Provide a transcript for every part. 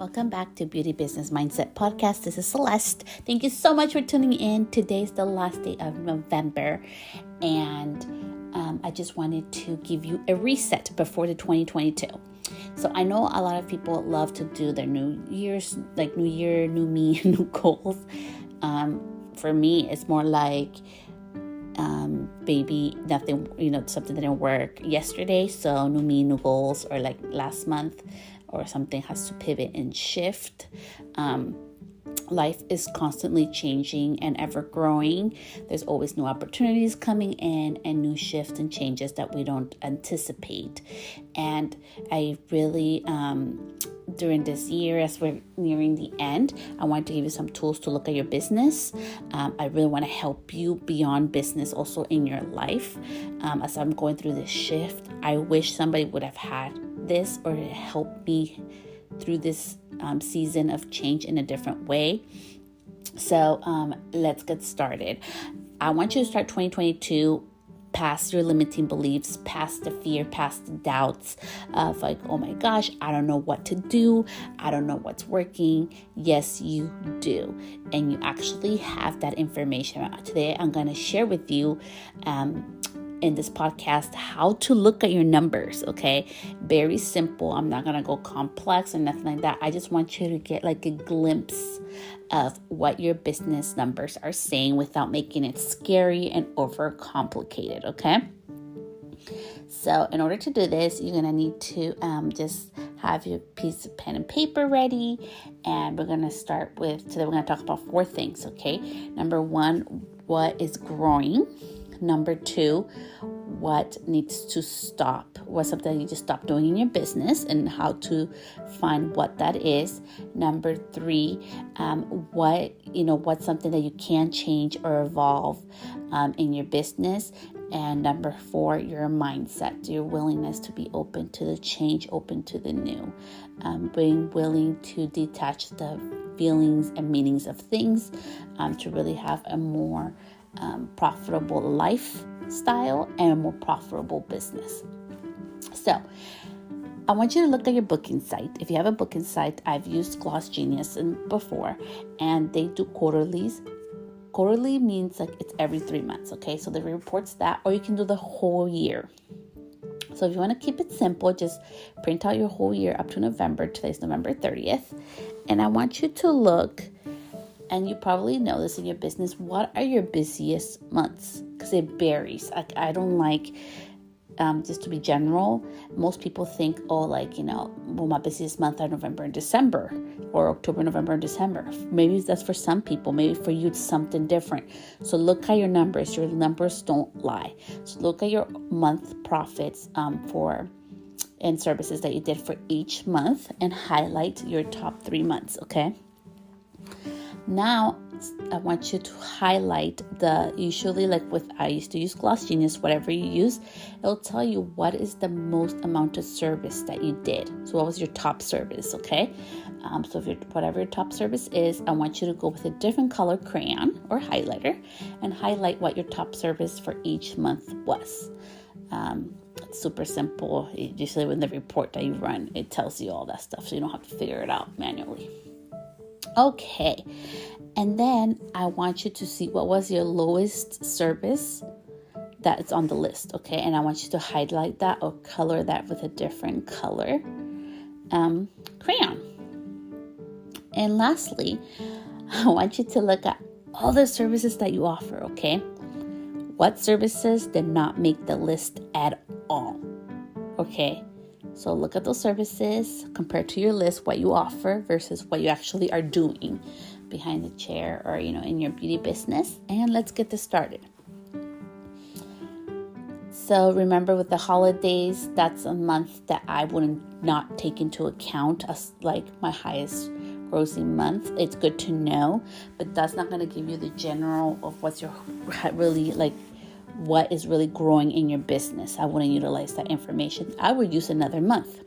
Welcome back to Beauty Business Mindset Podcast. This is Celeste. Thank you so much for tuning in. Today's the last day of November, and I just wanted to give you a reset before the 2022. So I know a lot of people love to do their New Year's, like New Year, New Me, new goals. For me, it's more like baby, nothing, something didn't work yesterday, so new me, new goals, or like last month, or something has to pivot and shift. Life is constantly changing and ever growing. There's always new opportunities coming in and new shifts and changes that we don't anticipate. And I really, during this year, as we're nearing the end, I want to give you some tools to look at your business. I really want to help you beyond business, also in your life. As I'm going through this shift, I wish somebody would have had this or help me through this season of change in a different way. So let's get started. I want you to start 2022 past your limiting beliefs, past the fear, past the doubts of like, oh my gosh, I don't know what to do. I don't know what's working. Yes, you do. And you actually have that information. Today, I'm going to share with you in this podcast how to look at your numbers, okay? Very simple. I'm not going to go complex or nothing like that. I just want you to get like a glimpse of what your business numbers are saying without making it scary and overcomplicated, okay? So in order to do this, you're going to need to just have your piece of pen and paper ready. And we're going to start with, today we're going to talk about 4 things, okay? Number 1, what is growing? Number 2, what needs to stop? What's something you just stop doing in your business and how to find what that is. Number 3, what's something that you can change or evolve in your business. And number 4, your mindset, your willingness to be open to the change, open to the new, being willing to detach the feelings and meanings of things to really have a more profitable lifestyle and a more profitable business. So I want you to look at your booking site. If you have a booking site, I've used Gloss Genius before, and they do quarterlies. Quarterly means like it's every 3 months, okay? So the reports that, or you can do the whole year. So if you want to keep it simple, just print out your whole year up to November. Today's November 30th. And I want you to look, and you probably know this in your business, what are your busiest months? Because it varies. I don't like, just to be general, most people think, my busiest month are November and December, or October, November, and December. Maybe that's for some people. Maybe for you, it's something different. So look at your numbers. Your numbers don't lie. So look at your month profits and services that you did for each month and highlight your top 3 months, okay? Now, I want you to highlight I used to use Gloss Genius, whatever you use, it'll tell you what is the most amount of service that you did. So what was your top service, okay? So whatever your top service is, I want you to go with a different color crayon or highlighter and highlight what your top service for each month was. It's super simple. Usually when the report that you run, it tells you all that stuff, so you don't have to figure it out manually. Okay, and then I want you to see what was your lowest service that is on the list, okay? And I want you to highlight that or color that with a different color crayon. And lastly, I want you to look at all the services that you offer, okay? What services did not make the list at all, okay? So look at those services, compare to your list what you offer versus what you actually are doing behind the chair or, in your beauty business. And let's get this started. So remember, with the holidays, that's a month that I wouldn't not take into account as like my highest grossing month. It's good to know, but that's not going to give you the general of what's your really like what is really growing in your business. I wouldn't utilize that information. I would use another month.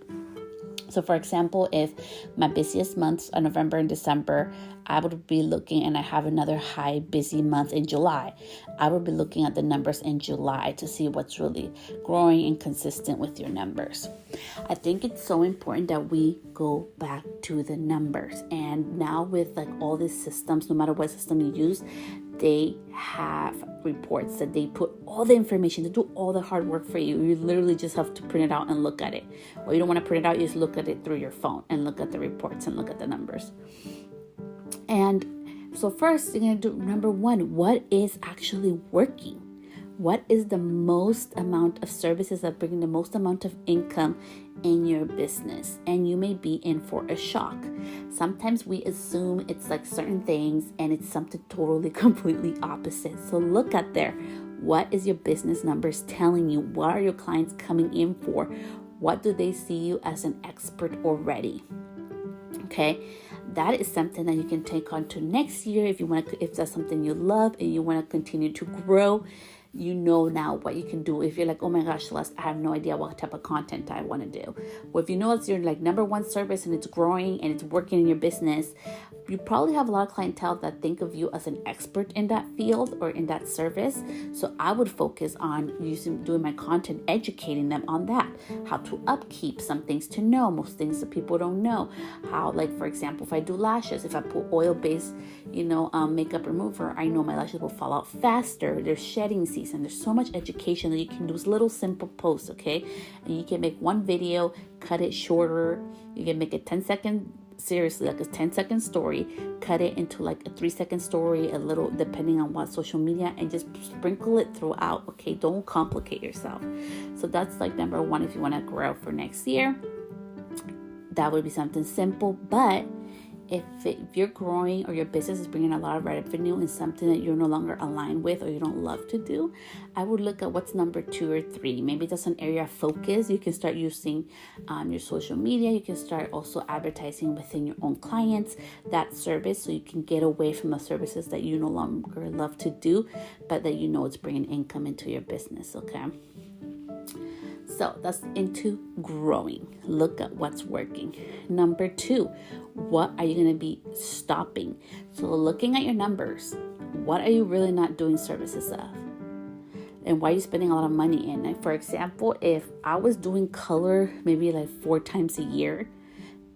So for example, if my busiest months are November and December, I would be looking, and I have another high busy month in July, I would be looking at the numbers in July to see what's really growing and consistent with your numbers. I think it's so important that we go back to the numbers. And now with like all these systems, no matter what system you use, they have reports that they put all the information, to do all the hard work for you. You literally just have to print it out and look at it. Or you don't want to print it out, you just look at it through your phone and look at the reports and look at the numbers. And so first, you're going to do number one, what is actually working? What is the most amount of services that bring the most amount of income in your business? And you may be in for a shock. Sometimes we assume it's like certain things and it's something totally, completely opposite. So look at there. What is your business numbers telling you? What are your clients coming in for? What do they see you as an expert already? Okay, that is something that you can take on to next year if you want to, if that's something you love and you want to continue to grow. You know now what you can do. If you're like, oh my gosh, Celeste, I have no idea what type of content I want to do. Well, if you know it's your like number one service and it's growing and it's working in your business, you probably have a lot of clientele that think of you as an expert in that field or in that service. So I would focus on doing my content, educating them on that, how to upkeep, some things to know, most things that people don't know. How, like, for example, if I do lashes, if I put oil-based, makeup remover, I know my lashes will fall out faster. There's shedding season. There's so much education that you can do. Little simple posts, okay? And you can make one video, cut it shorter. You can make it 10-second, seriously, like a 10-second story, cut it into like a 3-second story, a little, depending on what social media, and just sprinkle it throughout, okay? Don't complicate yourself. So that's like number one if you want to grow for next year. That would be something simple, but if you're growing or your business is bringing a lot of revenue and something that you're no longer aligned with or you don't love to do, I would look at what's number 2 or 3. Maybe that's an area of focus. You can start using your social media. You can start also advertising within your own clients, that service, so you can get away from the services that you no longer love to do, but that you know it's bringing income into your business, okay? So that's into growing. Look at what's working. Number 2, what are you going to be stopping? So looking at your numbers, what are you really not doing services of? And why are you spending a lot of money in? Like, for example, if I was doing color maybe like 4 times a year,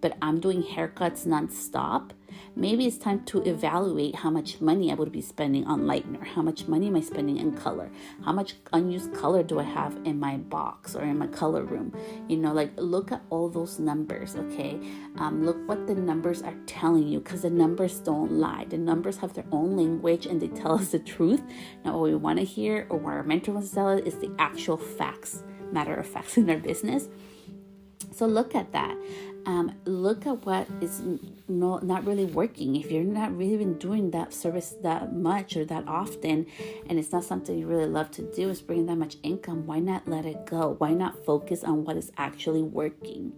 but I'm doing haircuts nonstop, maybe it's time to evaluate how much money I would be spending on lightener. How much money am I spending in color? How much unused color do I have in my box or in my color room? Look at all those numbers, okay? Look what the numbers are telling you, because the numbers don't lie. The numbers have their own language and they tell us the truth. Now, what we want to hear, or what our mentor wants to tell us, is the actual facts, matter of facts in our business. So look at that. Look at what is not really working. If you're not really been doing that service that much or that often, and it's not something you really love to do, it's bringing that much income, why not let it go? Why not focus on what is actually working?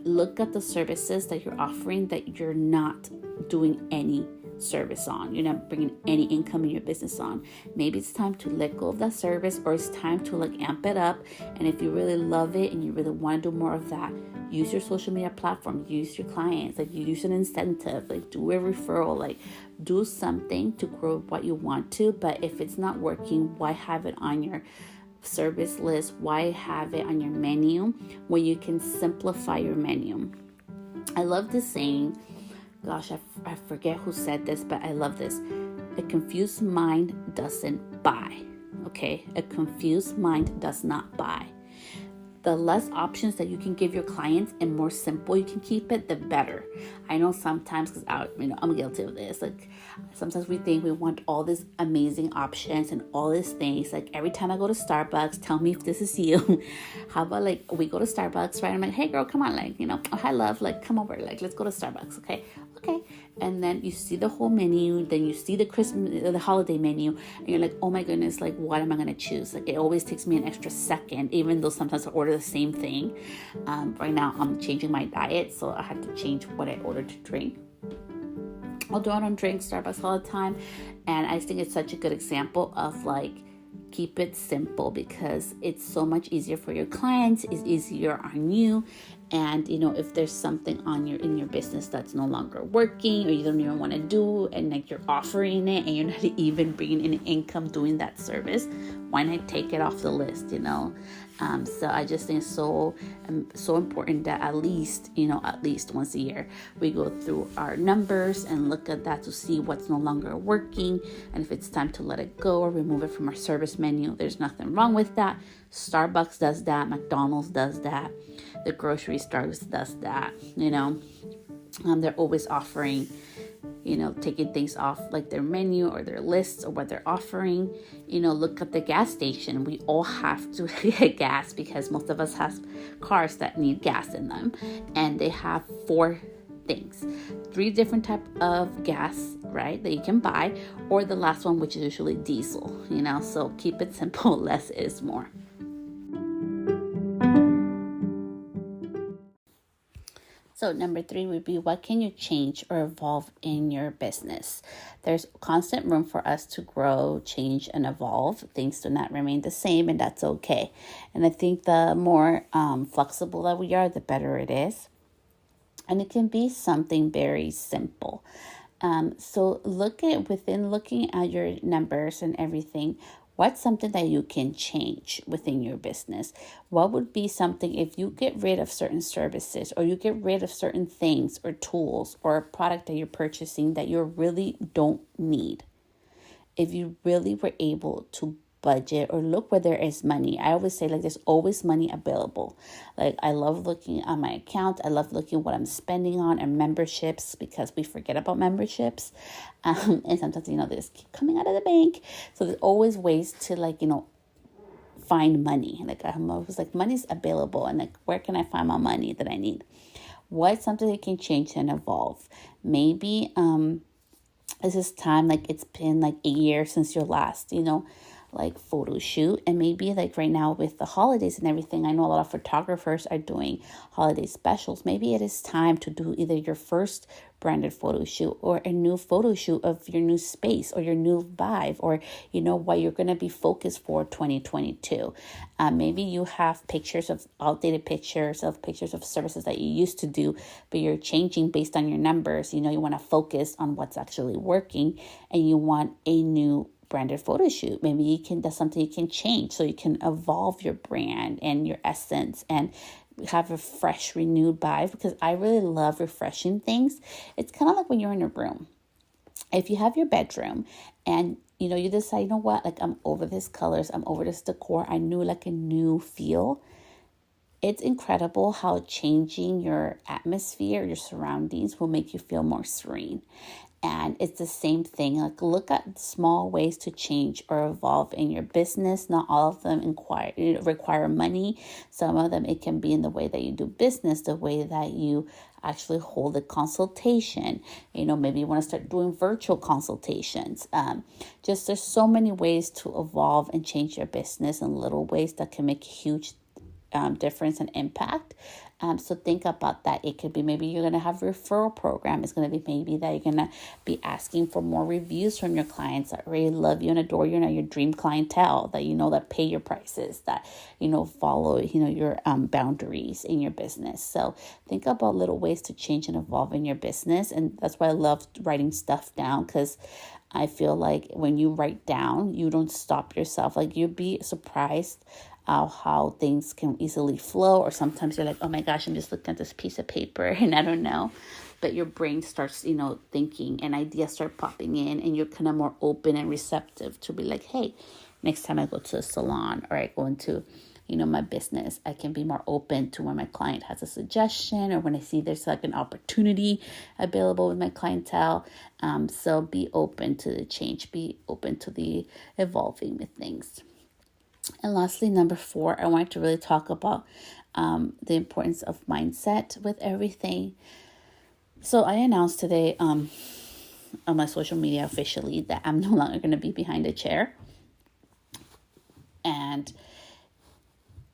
Look at the services that you're offering that you're not doing any service on. You're not bringing any income in your business on. Maybe it's time to let go of that service, or it's time to amp it up. And if you really love it and you really want to do more of that, use your social media platform, use your clients, use an incentive, do a referral, do something to grow what you want to. But if it's not working, why have it on your service list? Why have it on your menu when you can simplify your menu? I love this saying. Gosh, I forget who said this, but I love this. A confused mind doesn't buy. Okay? A confused mind does not buy. The less options that you can give your clients and more simple you can keep it, the better. I know sometimes, because I'm guilty of this. Sometimes we think we want all these amazing options and all these things. Every time I go to Starbucks, tell me if this is you. How about we go to Starbucks, right? I'm like, hey girl, come on, oh, hi love, come over, let's go to Starbucks, okay? And then you see the whole menu, then you see the holiday menu, and you're like, oh my goodness, what am I going to choose? It always takes me an extra second, even though sometimes I order the same thing. Right now, I'm changing my diet, so I have to change what I order to drink. Although I don't drink Starbucks all the time, and I think it's such a good example of Keep it simple because it's so much easier for your clients, it's easier on you. And if there's something in your business that's no longer working, or you don't even want to do, and like you're offering it and you're not even bringing in income doing that service, why not take it off the list? So I just think it's so important that at least once a year we go through our numbers and look at that to see what's no longer working, and if it's time to let it go or remove it from our service menu. There's nothing wrong with that. Starbucks does that, McDonald's does that, the grocery stores does that. They're always offering, taking things off like their menu or their lists or what they're offering. Look at the gas station. We all have to get gas because most of us have cars that need gas in them, and they have 4 things, 3 different type of gas, right, that you can buy, or the last one, which is usually diesel. So keep it simple. Less is more. So number 3 would be, what can you change or evolve in your business? There's constant room for us to grow, change, and evolve. Things do not remain the same, and that's okay. And I think the more flexible that we are, the better it is. And it can be something very simple. So looking at your numbers and everything, what's something that you can change within your business? What would be something if you get rid of certain services, or you get rid of certain things or tools or a product that you're purchasing that you really don't need? If you really were able to budget or look where there is money. I always say, there's always money available. I love looking at my account. I love looking what I'm spending on, and memberships, because we forget about memberships. And sometimes, they just keep coming out of the bank. So there's always ways to find money. I'm always money's available, and where can I find my money that I need? What's something that can change and evolve? Maybe this is time, it's been a year since your last, photo shoot. And maybe right now with the holidays and everything, I know a lot of photographers are doing holiday specials. Maybe it is time to do either your first branded photo shoot or a new photo shoot of your new space or your new vibe, or what you're going to be focused for 2022. Maybe you have outdated pictures of services that you used to do, but you're changing based on your numbers. You want to focus on what's actually working, and you want a new branded photo shoot. Maybe that's something you can change, so you can evolve your brand and your essence and have a fresh, renewed vibe, because I really love refreshing things. It's kind of like when you're in a room. If you have your bedroom and you decide, I'm over this colors, I'm over this decor, I knew a new feel. It's incredible how changing your atmosphere, your surroundings, will make you feel more serene. And it's the same thing. Look at small ways to change or evolve in your business. Not all of them require money. Some of them, it can be in the way that you do business, the way that you actually hold a consultation. Maybe you want to start doing virtual consultations. There's so many ways to evolve and change your business in little ways that can make a huge difference and impact. So think about that. It could be maybe you're going to have a referral program. It's going to be maybe that you're going to be asking for more reviews from your clients that really love you and adore you, your dream clientele that that pay your prices, that follow your boundaries in your business. So think about little ways to change and evolve in your business, and that's why I love writing stuff down, because I feel like when you write down, you don't stop yourself. You'd be surprised how things can easily flow, or sometimes you're oh my gosh, I'm just looking at this piece of paper and I don't know, but your brain starts thinking, and ideas start popping in, and you're kind of more open and receptive to be hey, next time I go to a salon or I go into my business, I can be more open to when my client has a suggestion, or when I see there's an opportunity available with my clientele. So be open to the change, be open to the evolving with things. And lastly, number 4, I wanted to really talk about the importance of mindset with everything. So I announced today on my social media officially that I'm no longer going to be behind a chair. And,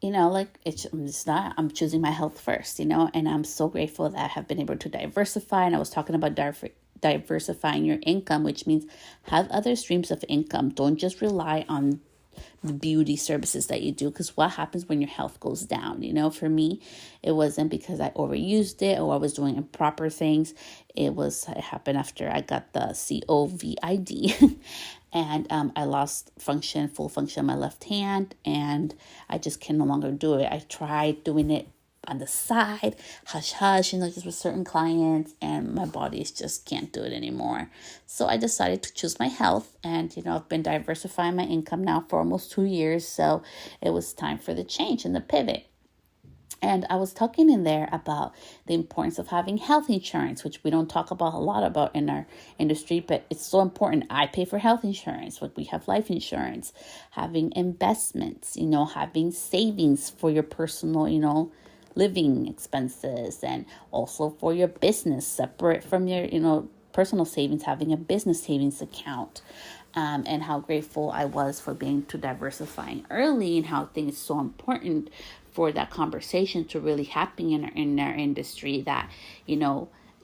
I'm choosing my health first, and I'm so grateful that I have been able to diversify. And I was talking about diversifying your income, which means have other streams of income. Don't just rely on the beauty services that you do. Because what happens when your health goes down? For me, it wasn't because I overused it or I was doing improper things. It happened after I got the COVID. And I lost full function of my left hand, and I just can no longer do it. I tried doing it on the side, hush hush, just with certain clients, and my body just can't do it anymore. So I decided to choose my health, and I've been diversifying my income now for almost 2 years. So it was time for the change and the pivot. And I was talking in there about the importance of having health insurance, which we don't talk about a lot about in our industry, but it's so important. I pay for health insurance, but we have life insurance, having investments, having savings for your personal, living expenses, and also for your business, separate from your, personal savings, having a business savings account. And how grateful I was for being to diversifying early, and how I think it's so important for that conversation to really happen in our industry, that,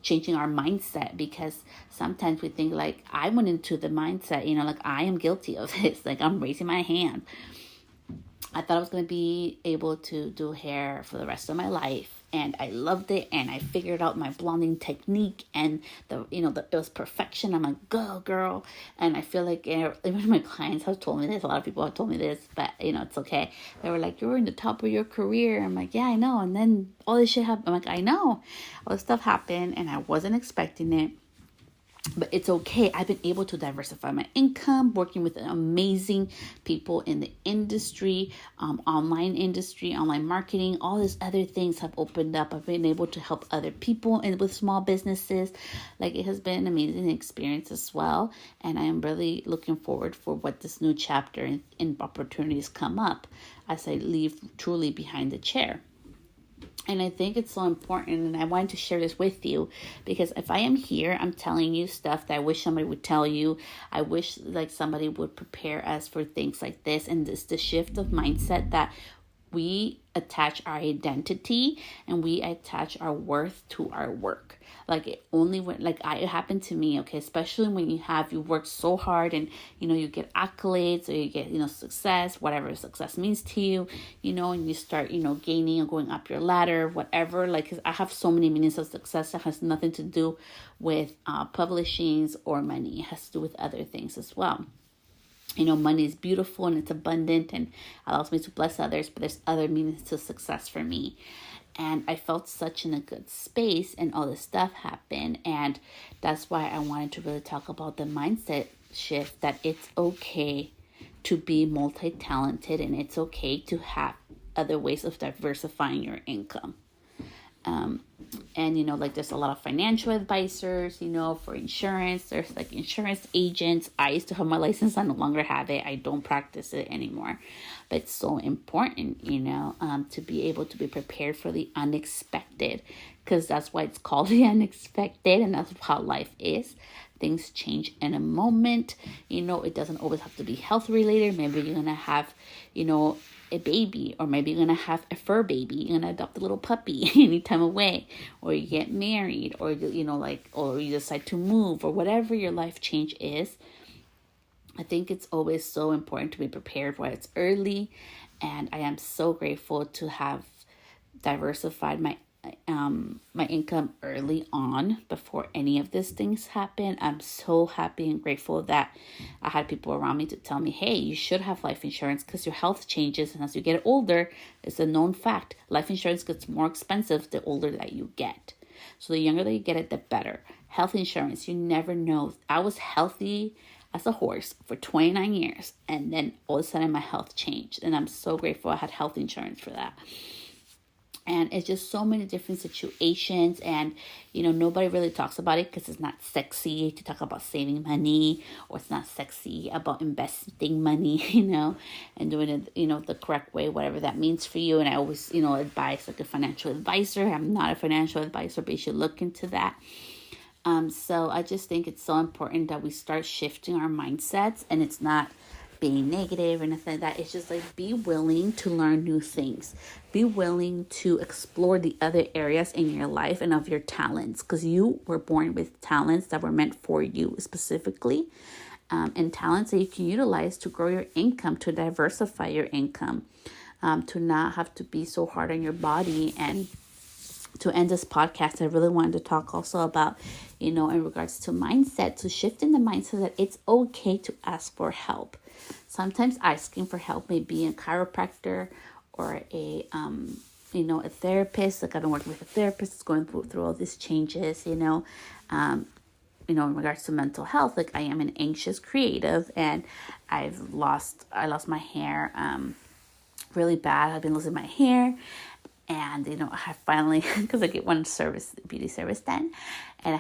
changing our mindset, because sometimes we think, like, I went into the mindset, like I am guilty of this, like I'm raising my hand. I thought I was going to be able to do hair for the rest of my life. And I loved it, and I figured out my blonding technique, and it was perfection. I'm like, go girl. And I feel like even my clients have told me this. A lot of people have told me this, but it's okay. They were like, you're in the top of your career. I'm like, yeah, I know. And then all this shit happened. I'm like, I know. All this stuff happened, and I wasn't expecting it. But it's okay. I've been able to diversify my income, working with amazing people in the industry, online marketing, all these other things have opened up. I've been able to help other people and with small businesses. Like, it has been an amazing experience as well. And I am really looking forward for what this new chapter and opportunities come up as I leave truly behind the chair. And I think it's so important, and I wanted to share this with you, because if I am here, I'm telling you stuff that I wish somebody would tell you. I wish like somebody would prepare us for things like this. And it's the shift of mindset that we attach our identity and we attach our worth to our work. Like, it happened to me, okay, especially when you work so hard, and you get accolades, or you get success, whatever success means to you, and you start gaining or going up your ladder, whatever. Like, 'cause I have so many meanings of success that has nothing to do with publishings or money. It has to do with other things as well. Money is beautiful and it's abundant and allows me to bless others, but there's other meanings to success for me. And I felt such in a good space, and all this stuff happened. And that's why I wanted to really talk about the mindset shift, that it's okay to be multi-talented, and it's okay to have other ways of diversifying your income. And there's a lot of financial advisors, for insurance. There's like insurance agents. I used to have my license. I no longer have it. I don't practice it anymore. But it's so important, to be able to be prepared for the unexpected, because that's why it's called the unexpected, and that's how life is. Things change in a moment. It doesn't always have to be health related. Maybe you're going to have, a baby, or maybe you're going to have a fur baby. You're going to adopt a little puppy anytime away, or you get married, or, or you decide to move, or whatever your life change is. I think it's always so important to be prepared while it's early. And I am so grateful to have diversified my income early on before any of these things happen. I'm so happy and grateful that I had people around me to tell me, hey, you should have life insurance because your health changes. And as you get older, it's a known fact. Life insurance gets more expensive the older that you get. So the younger that you get it, the better. Health insurance, you never know. I was healthy as a horse for 29 years. And then all of a sudden my health changed. And I'm so grateful I had health insurance for that. And it's just so many different situations. And, nobody really talks about it because it's not sexy to talk about saving money, or it's not sexy about investing money, and doing it, the correct way, whatever that means for you. And I always, advise like a financial advisor. I'm not a financial advisor, but you should look into that. So I just think it's so important that we start shifting our mindsets, and it's not being negative or nothing like that. It's just like, be willing to learn new things. Be willing to explore the other areas in your life and of your talents, because you were born with talents that were meant for you specifically. and talents that you can utilize to grow your income, to diversify your income, to not have to be so hard on your body. And to end this podcast, I really wanted to talk also about, in regards to mindset, to shift in the mindset that it's okay to ask for help. Sometimes asking for help may be a chiropractor or a therapist. Like, I'm working with a therapist that's going through all these changes, in regards to mental health. Like, I am an anxious creative, and I lost my hair really bad. I've been losing my hair. And, I finally, because I get one beauty service done, and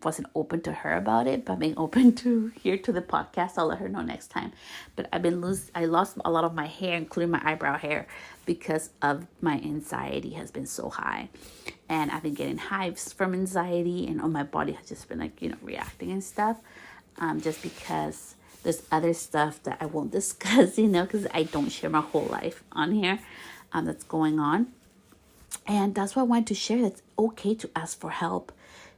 wasn't open to her about it, but being open to the podcast. I'll let her know next time. But I lost a lot of my hair, including my eyebrow hair, because of my anxiety has been so high. And I've been getting hives from anxiety, and my body has just been reacting and stuff. Just because there's other stuff that I won't discuss, because I don't share my whole life on here. That's going on. And that's why I wanted to share that it's okay to ask for help.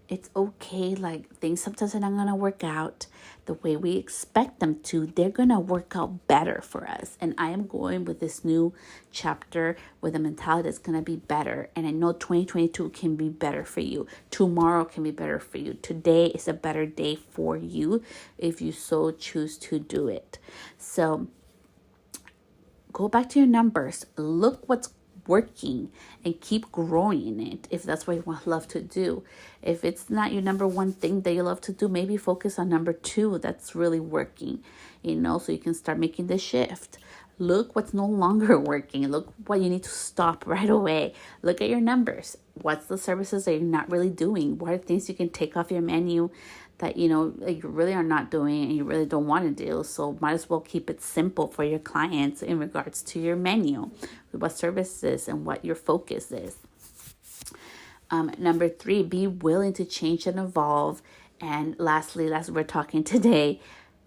It's okay, things sometimes are not going to work out the way we expect them to. They're going to work out better for us. And I am going with this new chapter with a mentality that's going to be better. And I know 2022 can be better for you. Tomorrow can be better for you. Today is a better day for you if you so choose to do it. So go back to your numbers. Look what's working and keep growing it if that's what you love to do. If it's not your number one thing that you love to do, maybe focus on number two that's really working, so you can start making the shift. Look what's no longer working. Look what you need to stop right away. Look at your numbers. What's the services that you're not really doing? What are things you can take off your menu that you really are not doing and you really don't want to do? So might as well keep it simple for your clients in regards to your menu, what services and what your focus is. Number 3, be willing to change and evolve. And lastly, as we're talking today,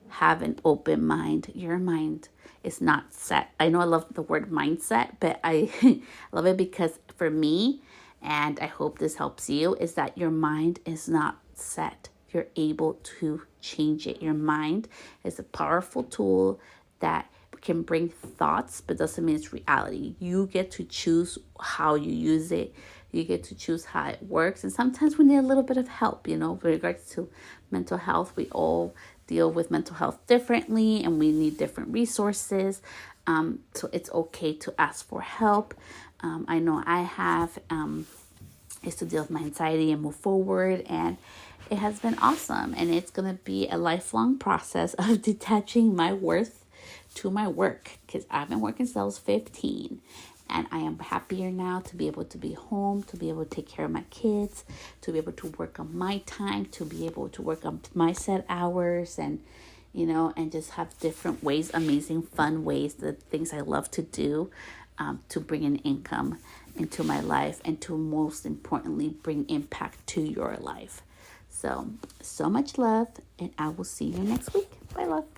have an open mind. Your mind is not set. I know I love the word mindset, but I love it because for me, and I hope this helps you, is that your mind is not set. You're able to change it. Your mind is a powerful tool that can bring thoughts, but doesn't mean it's reality. You get to choose how you use it. You get to choose how it works. And sometimes we need a little bit of help, with regards to mental health. We all deal with mental health differently, and we need different resources. So it's okay to ask for help. I know I have is to deal with my anxiety and move forward, and it has been awesome. And it's going to be a lifelong process of detaching my worth to my work, because I've been working since I was 15. And I am happier now to be able to be home, to be able to take care of my kids, to be able to work on my time, to be able to work on my set hours, and and just have different ways, amazing, fun ways, the things I love to do, to bring an income into my life, and to most importantly, bring impact to your life. So much love, and I will see you next week. Bye, love.